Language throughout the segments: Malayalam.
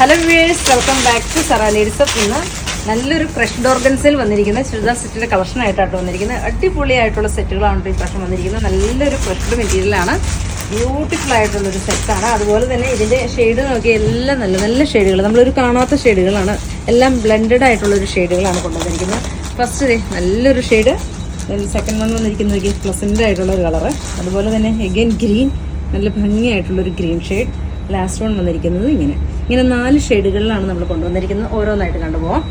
Hello viewers, welcome back to സറ ലേഡീസ് ഓഫ്. ഇന്ന് നല്ലൊരു ക്രഷ്ഡ് ഓർഗൻസിൽ വന്നിരിക്കുന്ന ചുരിദാർ സെറ്റിൻ്റെ കളക്ഷൻ ആയിട്ടാണ് വന്നിരിക്കുന്നത്. അടിപൊളിയായിട്ടുള്ള സെറ്റുകളാണ് ഈ പ്രാവശ്യം വന്നിരിക്കുന്നത്. നല്ലൊരു ക്രഷ്ഡ് മെറ്റീരിയലാണ്, ബ്യൂട്ടിഫുൾ ആയിട്ടുള്ളൊരു സെറ്റാണ്. അതുപോലെ തന്നെ ഇതിൻ്റെ ഷെയ്ഡ് നോക്കി എല്ലാം നല്ല നല്ല ഷെയ്ഡുകൾ, നമ്മളൊരു കാണാത്ത ഷെയ്ഡുകളാണ്, എല്ലാം ബ്ലെൻഡഡ് ആയിട്ടുള്ളൊരു ഷെയ്ഡുകളാണ് കൊണ്ടുവന്നിരിക്കുന്നത്. ഫസ്റ്റ് നല്ലൊരു ഷെയ്ഡ്, സെക്കൻഡ് വൺ വന്നിരിക്കുന്നത് നോക്കി പ്ലസൻ്റ് ആയിട്ടുള്ളൊരു കളറ്. അതുപോലെ തന്നെ എഗെയിൻ ഗ്രീൻ, നല്ല ഭംഗിയായിട്ടുള്ളൊരു ഗ്രീൻ ഷെയ്ഡ്. ലാസ്റ്റ് വൺ വന്നിരിക്കുന്നത് ഇങ്ങനെ 4 ഷെയ്ഡുകളിലാണ് നമ്മൾ കൊണ്ടുവന്നിരിക്കുന്നത്. ഓരോന്നായിട്ട് കണ്ടുപോകാം.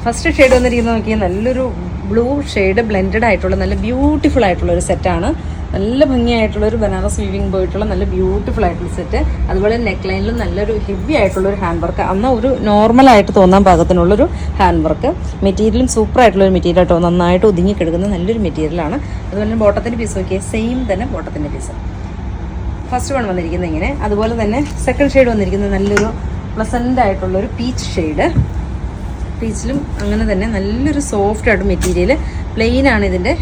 ഫസ്റ്റ് ഷെയ്ഡ് വന്നിരിക്കുന്നത് നോക്കിയാൽ നല്ലൊരു ബ്ലൂ ഷെയ്ഡ് ബ്ലെൻഡഡ് ആയിട്ടുള്ള നല്ല ബ്യൂട്ടിഫുൾ ആയിട്ടുള്ളൊരു സെറ്റാണ്. നല്ല ഭംഗിയായിട്ടുള്ളൊരു ബനാറസ് വീവിങ് പോയിട്ടുള്ള നല്ല ബ്യൂട്ടിഫുൾ ആയിട്ടുള്ള സെറ്റ്. അതുപോലെ നെക്ക് ലൈനിലും നല്ലൊരു ഹെവി ആയിട്ടുള്ളൊരു ഹാൻഡ് വർക്ക്, എന്നാൽ ഒരു നോർമലായിട്ട് തോന്നാൻ പാകത്തിനുള്ളൊരു ഹാൻഡ് വർക്ക്. മെറ്റീരിയലും സൂപ്പർ ആയിട്ടുള്ളൊരു മെറ്റീരിയൽ ആയിട്ടോ, നന്നായിട്ട് ഒതുങ്ങി കിടക്കുന്ന നല്ലൊരു മെറ്റീരിയലാണ്. അതുപോലെ തന്നെ ബോട്ടത്തിൻ്റെ പീസ് നോക്കിയാൽ സെയിം തന്നെ ബോട്ടത്തിൻ്റെ പീസ്. ഫസ്റ്റ് വൺ വന്നിരിക്കുന്നത് ഇങ്ങനെ. അതുപോലെ തന്നെ സെക്കൻഡ് ഷെയ്ഡ് വന്നിരിക്കുന്നത് നല്ലൊരു പ്ലസൻ്റ് ആയിട്ടുള്ളൊരു പീച്ച് ഷെയ്ഡ്. പീച്ചിലും അങ്ങനെ തന്നെ നല്ലൊരു സോഫ്റ്റ് ആയിട്ട് മെറ്റീരിയൽ. പ്ലെയിൻ ആണ് ഇതിൻ്റെ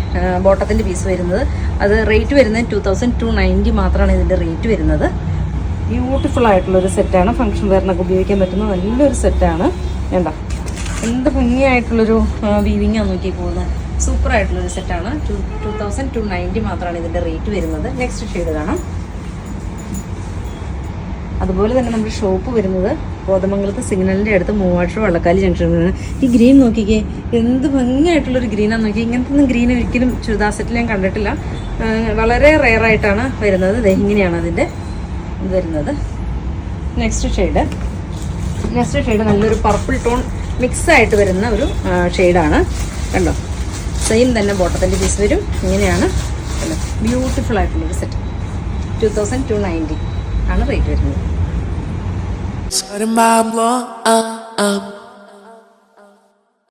ബോട്ടത്തിൻ്റെ പീസ് വരുന്നത്. അത് റേറ്റ് വരുന്നത് 2290 മാത്രമാണ് ഇതിൻ്റെ റേറ്റ് വരുന്നത്. ബ്യൂട്ടിഫുൾ ആയിട്ടുള്ളൊരു സെറ്റാണ്. ഫംഗ്ഷൻ വെയറിനൊക്കെ ഉപയോഗിക്കാൻ പറ്റുന്ന നല്ലൊരു സെറ്റാണ്. വേണ്ട എന്ത് ഭംഗിയായിട്ടുള്ളൊരു വീവിങ്ങാണ് നോക്കി പോകുന്നത്. സൂപ്പർ ആയിട്ടുള്ളൊരു സെറ്റാണ്. 2290 മാത്രമാണ് ഇതിൻ്റെ റേറ്റ് വരുന്നത്. നെക്സ്റ്റ് ഷെയ്ഡ് കാണാം. അതുപോലെ തന്നെ നമ്മുടെ ഷോപ്പ് വരുന്നത് കോതമംഗലത്ത് സിഗ്നലിൻ്റെ അടുത്ത് മൂവാറ്റുപുഴ വള്ളക്കാലി ജംഗ്ഷനിലാണ്. ഈ ഗ്രീൻ നോക്കിക്കേ, എന്ത് ഭംഗിയായിട്ടുള്ളൊരു ഗ്രീനാന്ന് നോക്കി. ഇങ്ങനത്തെ ഒന്നും ഗ്രീൻ ഒരിക്കലും ചുരിദാർ സെറ്റിൽ ഞാൻ കണ്ടിട്ടില്ല. വളരെ റെയറായിട്ടാണ് വരുന്നത്. ഇങ്ങനെയാണ് അതിൻ്റെ ഇത് വരുന്നത്. നെക്സ്റ്റ് ഷെയ്ഡ് നല്ലൊരു പർപ്പിൾ ടോൺ മിക്സ് ആയിട്ട് വരുന്ന ഒരു ഷെയ്ഡാണ്. കണ്ടോ, സെയിം തന്നെ ബോട്ടത്തിൻ്റെ പീസ് വരും. ഇങ്ങനെയാണ് ബ്യൂട്ടിഫുൾ ആയിട്ടുള്ളൊരു സെറ്റ്. 2290 ആണ് റേറ്റ് വരുന്നത്.